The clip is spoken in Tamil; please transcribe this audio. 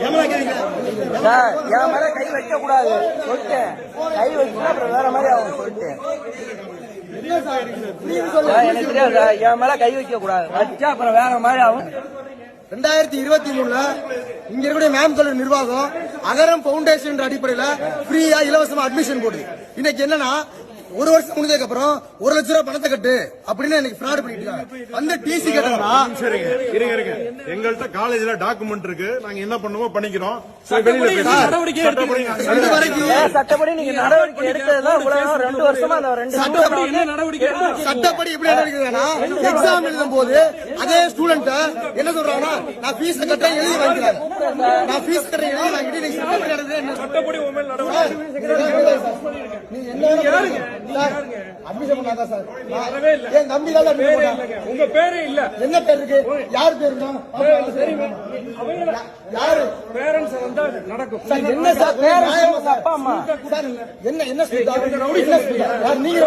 என் மேல கை வைக்க கூடாது சொல்லிட்டேன். கை வச்சுன்னா அப்புறம் வேற மாதிரி ஆகும் சொல்லிட்டேன். எனக்கு தெரியாது, என் மேல கை வைக்க கூடாது. வச்சா அப்புறம் வேற மாதிரி ஆகும். 2023 இங்க இருக்கக்கூடிய மேம் கல்லூரி நிர்வாகம் அகரம் பவுண்டேஷன் அடிப்படையில ஃப்ரீயா இலவசமா அட்மிஷன் போடுது. இன்னைக்கு என்னன்னா, ஒரு வருஷம் முடிஞ்சதுக்கு அப்புறம் 1 லட்சம் ரூபாய் பணத்தை கட்டு அப்படின்னு எனக்கு ஃப்ராட் பண்ணிட்டு இருக்காங்க. வந்து டிசி கட்டணும்னா இருங்க, எங்கள்கிட்ட காலேஜ்ல டாக்குமெண்ட் இருக்கு, நாங்க என்ன பண்ணுவோம் பண்ணிக்கிறோம். சட்டப்படி நீங்க நடவடிக்கை எடுத்ததுதான் 2 வருஷமா சட்டப்படி எப்படி நடக்குதுன்னா, எக்ஸாம் எழுதும் போது அதே ஸ்டூடெண்ட் என்ன சொல்றாங்கன்னா, நான் ஃபீஸ் கட்ட எழுதி வாங்கிக்கிறேன், நான் ஃபீஸ் கட்ட எழுதி வாங்கிட்டு நீங்க சட்டப்படி நடக்குது. சட்டப்படி அட்மிஷன் பண்ணாதா சார்? என் தம்பி தான் உங்க பேரே இல்ல. என்ன பேர் இருக்கு? யார் பேர் இருக்கா? யாரு பேரண்ட்ஸ் வந்தா நடக்கும் சார்? என்ன சார் பேரண்ட்ஸ்? அப்பா அம்மா சார் என்ன என்ன சொல்றாங்க? நீங்க